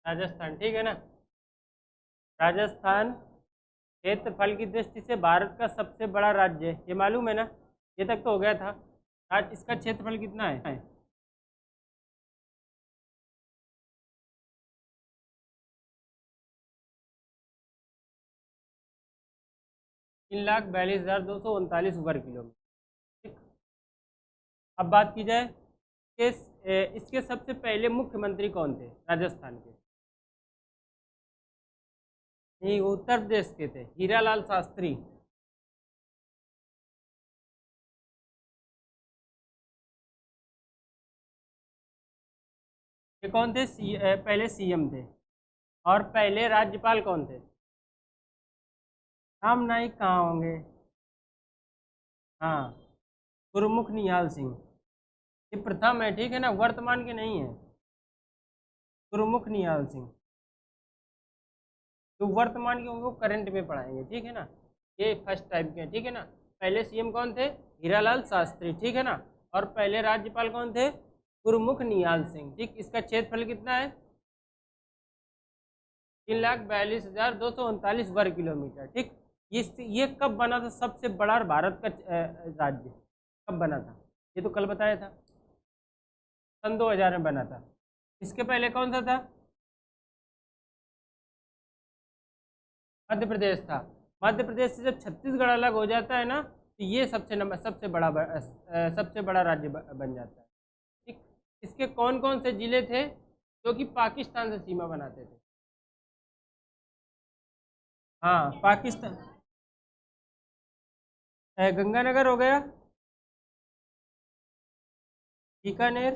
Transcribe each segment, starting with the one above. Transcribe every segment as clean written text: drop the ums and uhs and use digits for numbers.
राजस्थान, ठीक है ना। राजस्थान क्षेत्रफल की दृष्टि से भारत का सबसे बड़ा राज्य है, ये मालूम है ना। ये तक तो हो गया था। आज इसका क्षेत्रफल कितना है? 3,42,239 वर्ग किलोमीटर। अब बात की जाए इसके सबसे पहले मुख्यमंत्री कौन थे राजस्थान के? नहीं, वो उत्तर प्रदेश के थे, हीरालाल शास्त्री। ये कौन थे? पहले सीएम थे। और पहले राज्यपाल कौन थे? राम नाईक कहाँ होंगे? हाँ, गुरुमुख निहाल सिंह। ये प्रथम है, ठीक है ना, वर्तमान के नहीं है। गुरुमुख निहाल सिंह जो वर्तमान के होंगे वो करंट में पढ़ाएंगे, ठीक है ना। ये फर्स्ट टाइप के हैं, ठीक है ना। पहले सीएम कौन थे? हीरालाल शास्त्री, ठीक है ना। और पहले राज्यपाल कौन थे? गुरुमुख निहाल सिंह, ठीक। इसका क्षेत्रफल कितना है? 3,42,239 वर्ग किलोमीटर, ठीक। ये कब बना था सबसे बड़ा भारत का राज्य? कब बना था? ये तो कल बताया था, सन 2000 में बना था। इसके पहले कौन सा था? मध्य प्रदेश था। मध्य प्रदेश से जब छत्तीसगढ़ अलग हो जाता है ना, तो ये सबसे बड़ा राज्य बन जाता है, ठीक। इसके कौन कौन से जिले थे जो कि पाकिस्तान से सीमा बनाते थे? हाँ, पाकिस्तान। गंगानगर हो गया, बीकानेर,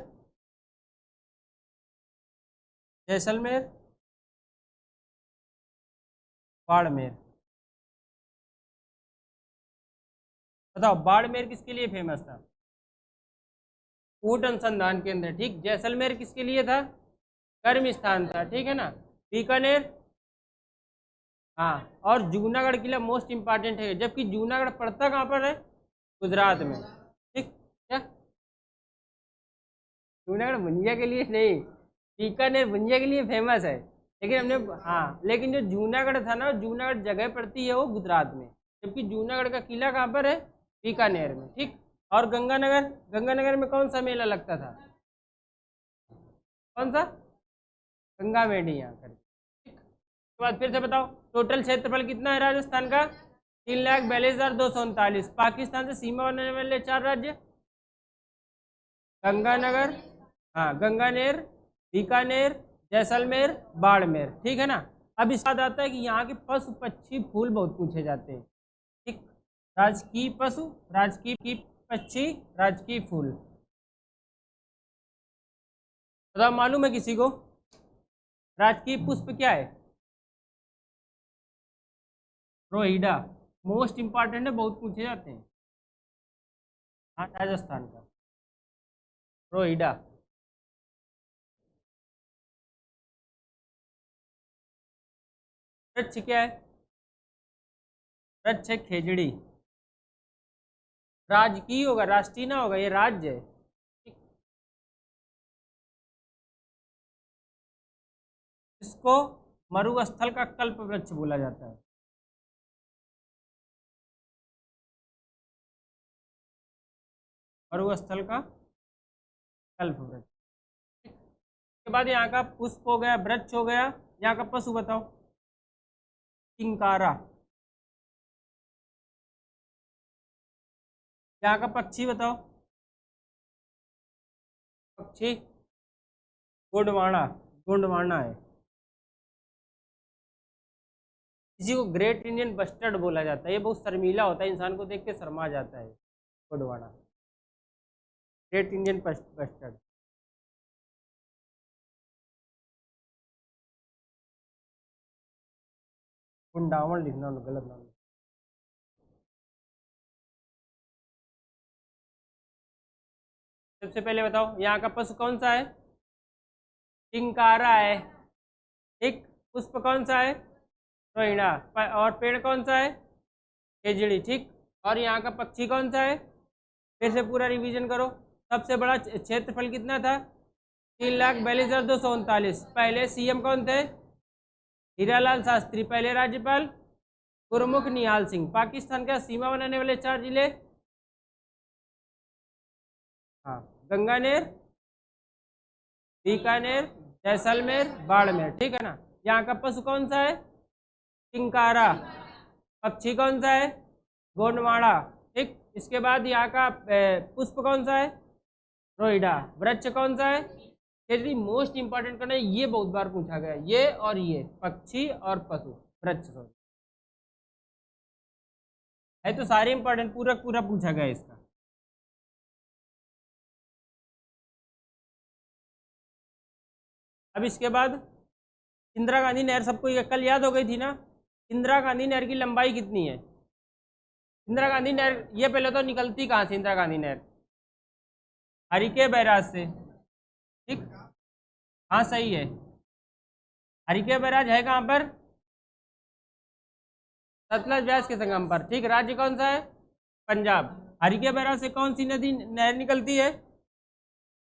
जैसलमेर, बाड़मेर। बताओ, बाड़मेर किसके लिए फेमस था? ऊंट अनुसंधान केंद्र, ठीक। जैसलमेर किसके लिए था? गर्म स्थान था, ठीक है ना। बीकानेर, हाँ। और जूनागढ़ किला मोस्ट इंपॉर्टेंट है, जबकि जूनागढ़ पड़ता कहाँ पर है? गुजरात में, ठीक। क्या? जूनागढ़ भुंजिया के लिए नहीं, बीकानेर भुंजिया के लिए फेमस है। लेकिन हमने, हाँ, लेकिन जो जूनागढ़ था ना, जूनागढ़ जगह पड़ती है वो गुजरात में, जबकि जूनागढ़ का किला कहाँ पर है? बीकानेर में, ठीक। और गंगानगर, गंगानगर में कौन सा मेला लगता था? कौन सा? गंगा मेढ़िया कर, ठीक। उसके बाद फिर से बताओ, टोटल क्षेत्रफल कितना है राजस्थान का? 3,42,239। पाकिस्तान से सीमा बनाने वाले 4 राज्य? गंगानगर, हाँ, गंगानेर, बीकानेर, जैसलमेर, बाड़मेर, ठीक है ना। अब इसके बाद आता है कि यहाँ के पशु पक्षी फूल बहुत पूछे जाते हैं, ठीक। राजकीय पशु, राजकीय पक्षी, राजकीय फूल। बताओ, मालूम है किसी को? राजकीय पुष्प क्या है? रोहिडा। मोस्ट इंपॉर्टेंट है, बहुत पूछे जाते हैं। हाँ, राजस्थान का रोहिडा। वृक्ष क्या है? वृक्ष है खेजड़ी। राजकीय होगा, राष्ट्रीय ना होगा, ये राज्य है, ठीक। इसको मरुस्थल का कल्प वृक्ष बोला जाता है। मरुस्थल का कल्प वृक्ष, ठीक। उसके बाद यहाँ का पुष्प हो गया, वृक्ष हो गया। यहाँ का पशु बताओ? किंकारा। यहाँ का पक्षी बताओ? पक्षी गोंडवाना, गोंडवाना है। इसी को ग्रेट इंडियन बस्टर्ड बोला जाता है, ये बहुत शर्मीला होता है, इंसान को देख के शर्मा जाता है गोंडवाना। Great Indian bustard. गुंडावन लिखना गलत नाम। सबसे पहले बताओ, यहाँ का पशु कौन सा है? किंकारा है, ठीक। पुष्प कौन सा है? रोहिणा। और पेड़ कौन सा है? खेजड़ी, ठीक। और यहाँ का पक्षी कौन सा है? फिर से पूरा रिवीजन करो। सबसे बड़ा क्षेत्रफल कितना था? 3,42,239। पहले सीएम कौन थे? हीरालाल शास्त्री। पहले राज्यपाल गुरमुख निहाल सिंह। पाकिस्तान का सीमा बनाने वाले 4 जिले? हाँ, गंगानेर, बीकानेर, जैसलमेर, बाड़मेर। ठीक है ना। यहाँ का पशु कौन सा है? चिंकारा। पक्षी कौन सा है? गोंडवाड़ा। ठीक। इसके बाद यहाँ का पुष्प कौन सा है? रोहिडा। वृक्ष कौन सा है? यदि मोस्ट इंपॉर्टेंट करना है, ये बहुत बार पूछा गया, ये और ये पक्षी और पशु वृक्ष सॉरी है तो सारे इंपॉर्टेंट पूरा पूरा पूछा गया इसका। अब इसके बाद इंदिरा गांधी नहर सबको ये कल याद हो गई थी ना। इंदिरा गांधी नहर की लंबाई कितनी है? इंदिरा गांधी नहर ये पहले तो निकलती कहाँ से? इंदिरा गांधी नहर हरिके बैराज से। ठीक। हाँ सही है। हरिके बैराज है कहाँ पर? सतलज ब्यास के संगम पर। ठीक। राज्य कौन सा है? पंजाब। हरिके बैराज से कौन सी नदी नहर निकलती है?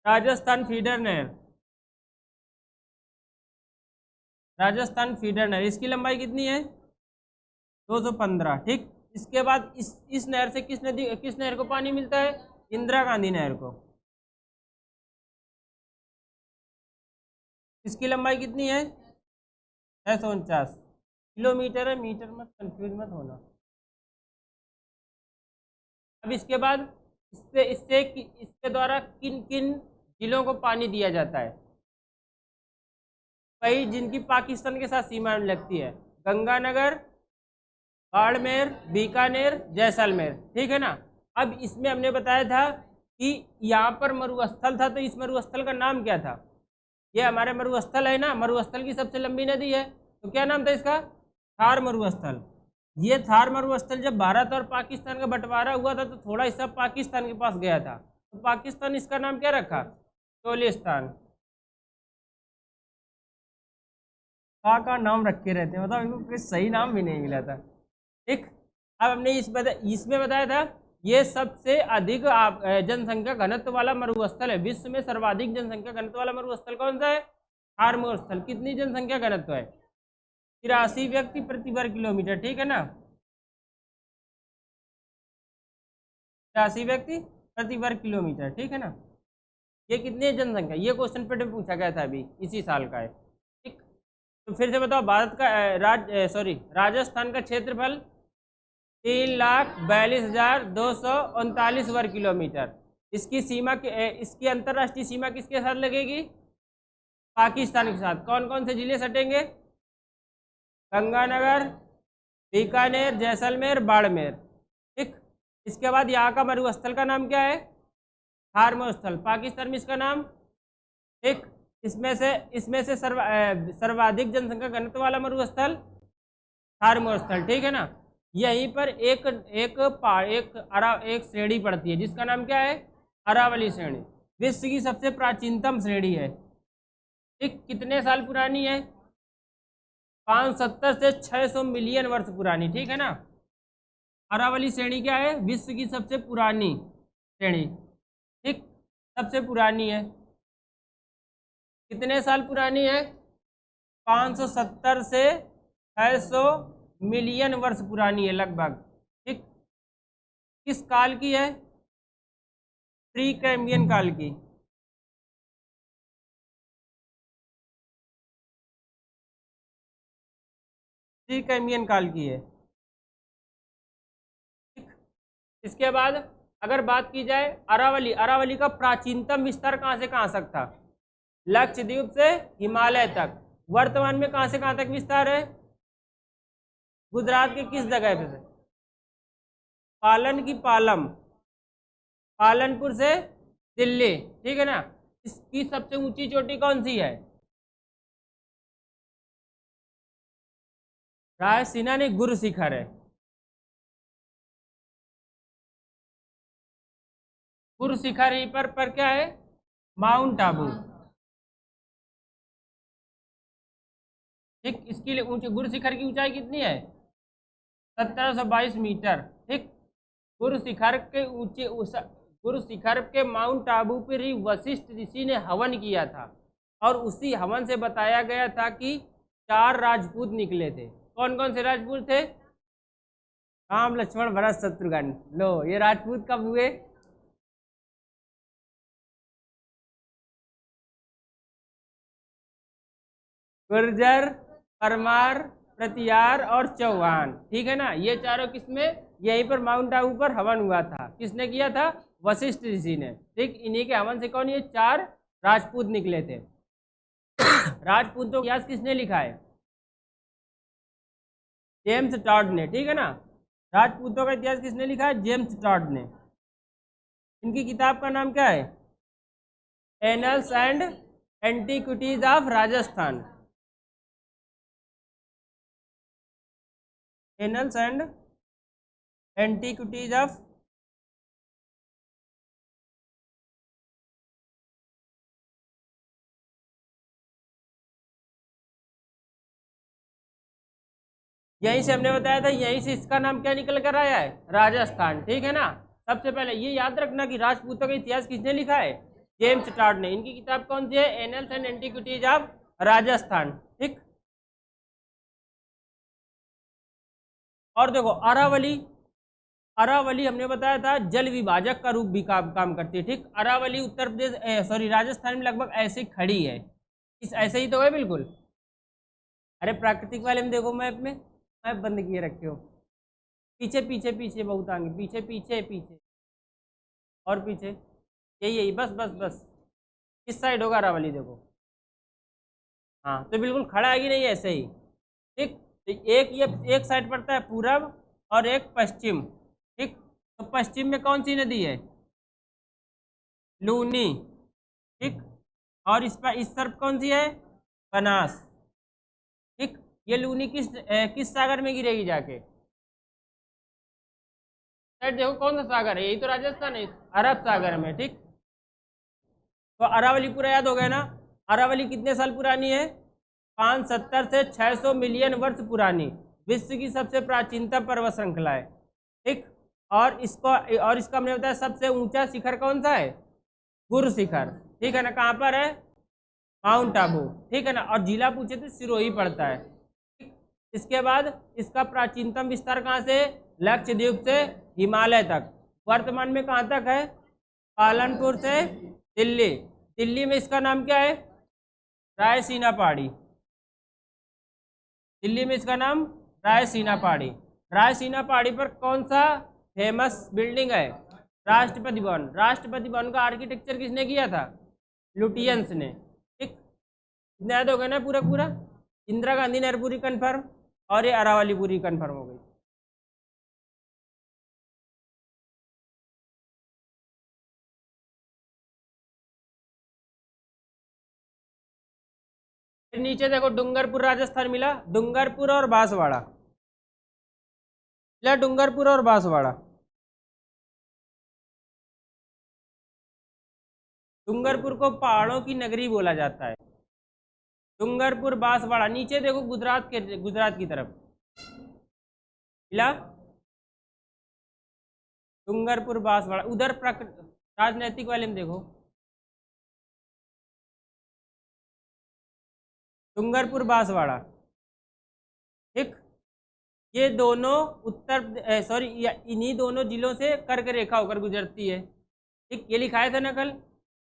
राजस्थान फीडर नहर। राजस्थान फीडर नहर। इसकी लंबाई कितनी है? 215। ठीक। इसके बाद इस नहर से किस नहर को पानी मिलता है? इंदिरा गांधी नहर को। इसकी लंबाई कितनी है? 649 किलोमीटर है, मीटर मत कंफ्यूज मत होना। अब इसके बाद इसके द्वारा किन किन जिलों को पानी दिया जाता है? कई जिनकी पाकिस्तान के साथ सीमा लगती है। गंगानगर, बाड़मेर, बीकानेर, जैसलमेर। ठीक है ना। अब इसमें हमने बताया था कि यहाँ पर मरुस्थल था, तो इस मरुस्थल का नाम क्या था? ये हमारे मरुस्थल है ना, मरुस्थल की सबसे लंबी नदी है, तो क्या नाम था इसका? थार मरुस्थल। ये थार मरुस्थल जब भारत और पाकिस्तान का बंटवारा हुआ था तो थोड़ा हिस्सा पाकिस्तान के पास गया था, तो पाकिस्तान इसका नाम क्या रखा? चोलिस्तान। का नाम रखे रहते हैं, मतलब इनको कोई सही नाम भी नहीं मिला था। ठीक। अब हमने इसमें बताया था ये सबसे अधिक जनसंख्या घनत्व वाला मरुस्थल है। विश्व में सर्वाधिक जनसंख्या घनत्व वाला मरुस्थल कौन सा है? थार मरुस्थल। कितनी जनसंख्या घनत्व है? 83 व्यक्ति प्रति वर्ग किलोमीटर। ठीक है ना। 83 व्यक्ति प्रति वर्ग किलोमीटर। ठीक है ना। ये कितनी जनसंख्या? ये क्वेश्चन पेपर में पूछा गया था, अभी इसी साल का है। ठीक। तो फिर से बताओ, भारत का राजस्थान का क्षेत्रफल 3,42,239 वर्ग किलोमीटर। इसकी सीमा इसकी अंतर्राष्ट्रीय सीमा किसके साथ लगेगी? पाकिस्तान के साथ। कौन कौन से जिले सटेंगे? गंगानगर, बीकानेर, जैसलमेर, बाड़मेर। ठीक। इसके बाद यहाँ का मरुस्थल का नाम क्या है? थार मरुस्थल। पाकिस्तान में इसका नाम? ठीक। इसमें से सर्वाधिक जनसंख्या घनत्व वाला मरुस्थल थार मरुस्थल। ठीक है ना। यहीं पर एक श्रेणी पड़ती है जिसका नाम क्या है? अरावली श्रेणी। विश्व की सबसे प्राचीनतम श्रेणी है। ठीक। कितने साल पुरानी है? 570 से 600 मिलियन वर्ष पुरानी। ठीक है ना। अरावली श्रेणी क्या है? विश्व की सबसे पुरानी श्रेणी। ठीक। सबसे पुरानी है। कितने साल पुरानी है? 570 से 600 मिलियन वर्ष पुरानी है लगभग। ठीक। किस काल की है? प्री कैम्बियन काल की। प्री कैम्बियन काल की है। ठीक। इसके बाद अगर बात की जाए अरावली का प्राचीनतम विस्तार कहाँ से कहाँ तक था? लक्षद्वीप से हिमालय तक। वर्तमान में कहाँ से कहाँ तक विस्तार है? गुजरात के किस जगह पे? पालन की पालनपुर से दिल्ली। ठीक है ना। इसकी सबसे ऊंची चोटी कौन सी है? रायसीना ने गुरु शिखर है। गुरु शिखर ही पर क्या है? माउंट आबू। ठीक। इसकी गुरु शिखर की ऊंचाई कितनी है? 1722 मीटर। ठीक। गुरु शिखर के गुरु शिखर के माउंट आबू पर ही वशिष्ठ ऋषि ने हवन किया था और उसी हवन से बताया गया था कि 4 राजपूत निकले थे। कौन कौन से राजपूत थे? राम लक्ष्मण भरत शत्रुघ्न। लो, ये राजपूत कब हुए? गुर्जर, परमार, प्रतिहार और चौहान। ठीक है ना, ये चारों किसमें? यहीं पर माउंट आबू पर हवन हुआ था। किसने किया था? वशिष्ठ ऋषि ने। ठीक, इन्हीं के हवन से कौन? ये 4 राजपूत निकले थे। राजपूतों का इतिहास किसने लिखा है? जेम्स टॉड ने। ठीक है ना, राजपूतों का इतिहास किसने लिखा है? जेम्स टॉड ने। इनकी किताब का नाम क्या है? Annuls and antiquities of Rajasthan. Annuls and antiquities of यहीं से हमने बताया था, यहीं से इसका नाम क्या निकल कर आया है? राजस्थान। ठीक है ना, सबसे पहले ये याद रखना कि राजपूतों का इतिहास किसने लिखा है? जेम्स टॉड ने। इनकी किताब कौन सी है? Annuls and antiquities of Rajasthan. ठीक, और देखो अरावली, अरावली हमने बताया था जल विभाजक का रूप भी काम करती है। ठीक, अरावली उत्तर प्रदेश सॉरी राजस्थान में लगभग ऐसे खड़ी है। इस ऐसे ही तो है बिल्कुल। अरे प्राकृतिक वाले में देखो, मैप में मैप बंद किए रखे हो। पीछे पीछे पीछे बहुत आगे, पीछे पीछे पीछे और पीछे, यही यही, बस बस बस। किस साइड होगा अरावली? देखो, हाँ तो बिल्कुल खड़ा है कि नहीं? ऐसे ही। ठीक, तो एक ये एक साइड पड़ता है पूरब और एक पश्चिम। ठीक, तो पश्चिम में कौन सी नदी है? लूनी। ठीक, और इस पर इस तरफ कौन सी है? बनास। ठीक, ये लूनी किस सागर में गिरेगी जाके? साइड देखो कौन सा सागर है? यही तो राजस्थान है, अरब सागर में। ठीक, तो अरावली पूरा याद हो गया ना? अरावली कितने साल पुरानी है? 570 से 600 मिलियन वर्ष पुरानी विश्व की सबसे प्राचीनतम पर्वत श्रृंखला है। ठीक, और इसका हमने बताया सबसे ऊंचा शिखर कौन सा है? गुरु शिखर। ठीक है ना, कहाँ पर है? माउंट आबू। ठीक है ना, और जिला पूछे तो सिरोही पड़ता है। ठीक? इसके बाद इसका प्राचीनतम विस्तार कहाँ से? लक्षद्वीप से हिमालय तक। वर्तमान में कहाँ तक है? पालनपुर से दिल्ली। दिल्ली में इसका नाम क्या है? रायसीना पहाड़ी। दिल्ली में इसका नाम रायसीना पहाड़ी। रायसीना पहाड़ी पर कौन सा फेमस बिल्डिंग है? राष्ट्रपति भवन। राष्ट्रपति भवन का आर्किटेक्चर किसने किया था? लुटियंस ने। ठीक, इतना याद हो गया ना पूरा पूरा? इंदिरा गांधी नहर पूरी कन्फर्म, और ये अरावली पूरी कन्फर्म हो गई। फिर नीचे देखो डूंगरपुर राजस्थान मिला, डूंगरपुर और बांसवाड़ा मिला, डूंगरपुर और बांसवाड़ा। डूंगरपुर को पहाड़ों की नगरी बोला जाता है। डूंगरपुर बांसवाड़ा। नीचे देखो गुजरात की तरफ मिला, डूंगरपुर बांसवाड़ा। उधर राजनैतिक वाले में देखो डूंगरपुर बांसवाड़ा। ठीक, ये दोनों इन्हीं दोनों जिलों से कर्क रेखा होकर गुजरती है। ठीक, ये लिखाया था ना कल।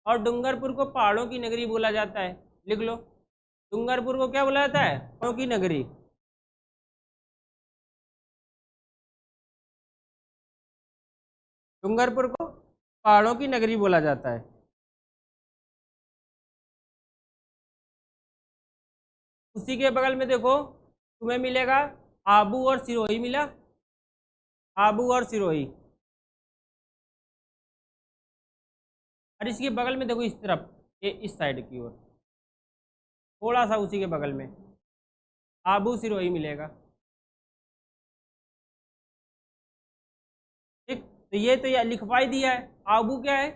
और डूंगरपुर को पहाड़ों की नगरी बोला जाता है, लिख लो। डूंगरपुर को क्या बोला जाता है? पहाड़ों की नगरी। डूंगरपुर को पहाड़ों की नगरी बोला जाता है। उसी के बगल में देखो तुम्हें मिलेगा आबू और सिरोही मिला, आबू और सिरोही। और इसके बगल में देखो इस तरफ, ये इस साइड की ओर थोड़ा सा उसी के बगल में आबू सिरोही मिलेगा। ठीक, तो ये लिखवाई दिया है। आबू क्या है?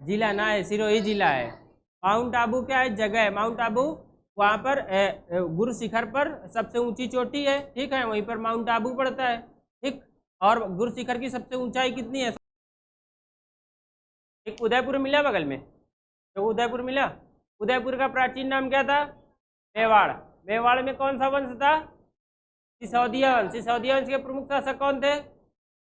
जिला ना है, सिरोही जिला है। माउंट आबू क्या है? जगह है। माउंट आबू वहाँ पर गुरु शिखर पर सबसे ऊंची चोटी है। ठीक है, वहीं पर माउंट आबू पड़ता है। ठीक, और गुरु शिखर की सबसे ऊंचाई कितनी है? एक उदयपुर मिला बगल में, तो उदयपुर मिला। उदयपुर का प्राचीन नाम क्या था? मेवाड़। मेवाड़ में कौन सा वंश था? सिसोदिया वंश। सिसोदिया वंश के प्रमुख शासक कौन थे?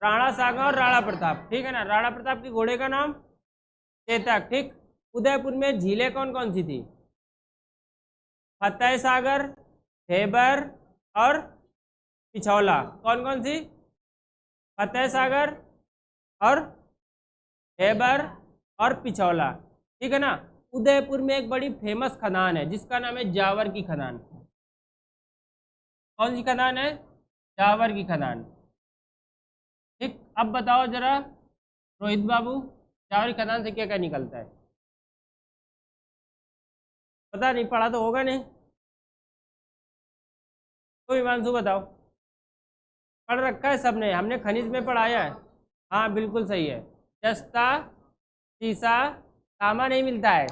राणा सांगा और राणा प्रताप, ठीक है ना। राणा प्रताप के घोड़े का नाम चेतक, ठीक। उदयपुर में झीलें कौन कौन सी थी? फतेह सागर, हेबर और पिछौला। कौन कौन सी? फतेह सागर और हेबर और पिछौला, ठीक है ना। उदयपुर में एक बड़ी फेमस खदान है जिसका नाम है जावर की खदान। कौन सी खदान है? जावर की खदान, ठीक। अब बताओ जरा रोहित बाबू, जावर की खदान से क्या क्या निकलता है? पता नहीं, पढ़ा तो होगा नहीं। तो हिमांशु बताओ। पढ़ रखा है सबने, हमने खनिज में पढ़ाया है। हाँ बिल्कुल सही है। जस्ता, शीशा, तांबा नहीं मिलता है।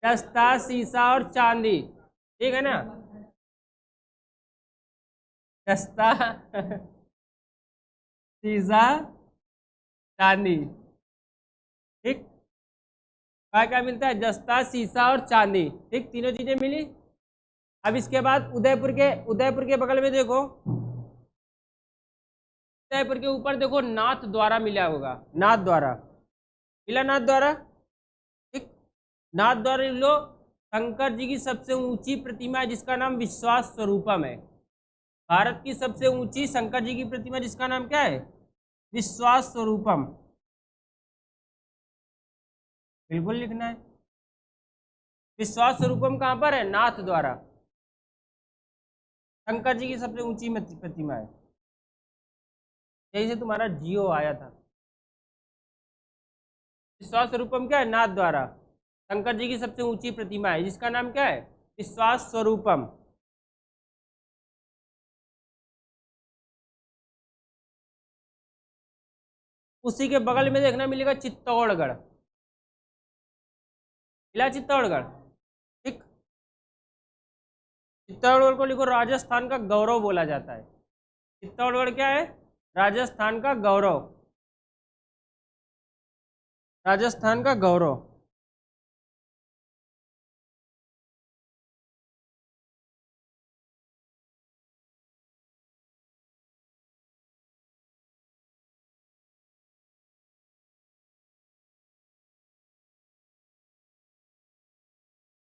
जस्ता, शीशा और चांदी, ठीक है ना। जस्ता शीशा, चांदी, ठीक। क्या क्या मिलता है? जस्ता, शीशा और चांदी, ठीक। तीनों चीजें मिली। अब इसके बाद उदयपुर के बगल में देखो, उदयपुर के ऊपर देखो नाथ द्वारा मिला होगा। नाथ द्वारा मिला, नाथ द्वारा, ठीक। नाथ द्वारा लिख लो। शंकर जी की सबसे ऊंची प्रतिमा है जिसका नाम विश्वास स्वरूपम है। भारत की सबसे ऊंची शंकर जी की प्रतिमा जिसका नाम क्या है? विश्वास स्वरूपम, बिल्कुल लिखना है। विश्वास स्वरूपम कहां पर है? नाथ द्वारा। शंकर जी की सबसे ऊंची प्रतिमा है। यही से तुम्हारा जियो आया था। विश्वास स्वरूपम क्या है? नाथ द्वारा। शंकर जी की सबसे ऊंची प्रतिमा है जिसका नाम क्या है? विश्वास स्वरूपम। उसी के बगल में देखना मिलेगा चित्तौड़गढ़। मिला चित्तौड़गढ़, ठीक। चित्तौड़गढ़ को लिखो, राजस्थान का गौरव बोला जाता है। चित्तौड़गढ़ क्या है? राजस्थान का गौरव। राजस्थान का गौरव।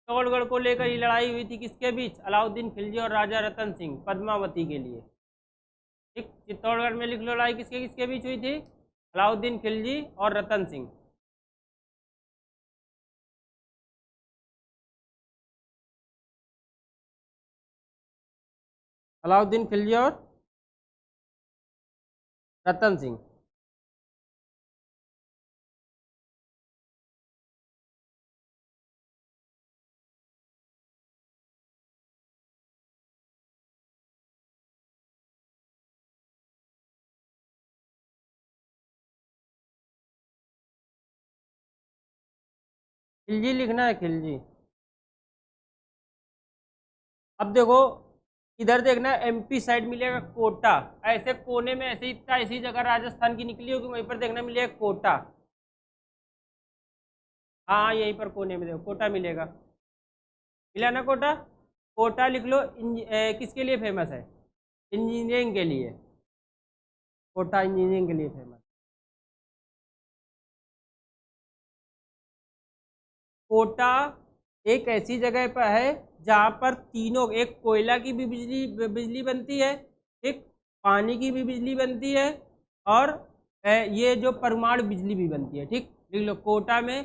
चित्तौड़गढ़ को लेकर ये लड़ाई हुई थी किसके बीच? अलाउद्दीन खिलजी और राजा रतन सिंह पद्मावती के लिए, ठीक। चित्तौड़गढ़ में लिख लो, लड़ाई किसके किसके बीच हुई थी? अलाउद्दीन खिलजी और रतन सिंह। अलाउद्दीन खिलजी और रतन सिंह। खिलजी लिखना है, खिलजी। अब देखो इधर देखना, एमपी साइड मिलेगा कोटा। ऐसे कोने में ऐसे ही ऐसी जगह राजस्थान की निकली होगी, वहीं पर देखना मिलेगा कोटा। हाँ यहीं पर कोने में देखो कोटा मिलेगा। मिला ना कोटा? कोटा लिख लो। किसके लिए फेमस है? इंजीनियरिंग के लिए। कोटा इंजीनियरिंग के लिए फेमस। कोटा एक ऐसी जगह पर है जहाँ पर तीनों, एक कोयला की भी बिजली बनती है, एक पानी की भी बिजली बनती है, और ये जो परमाणु बिजली भी बनती है, ठीक। लिख लो, कोटा में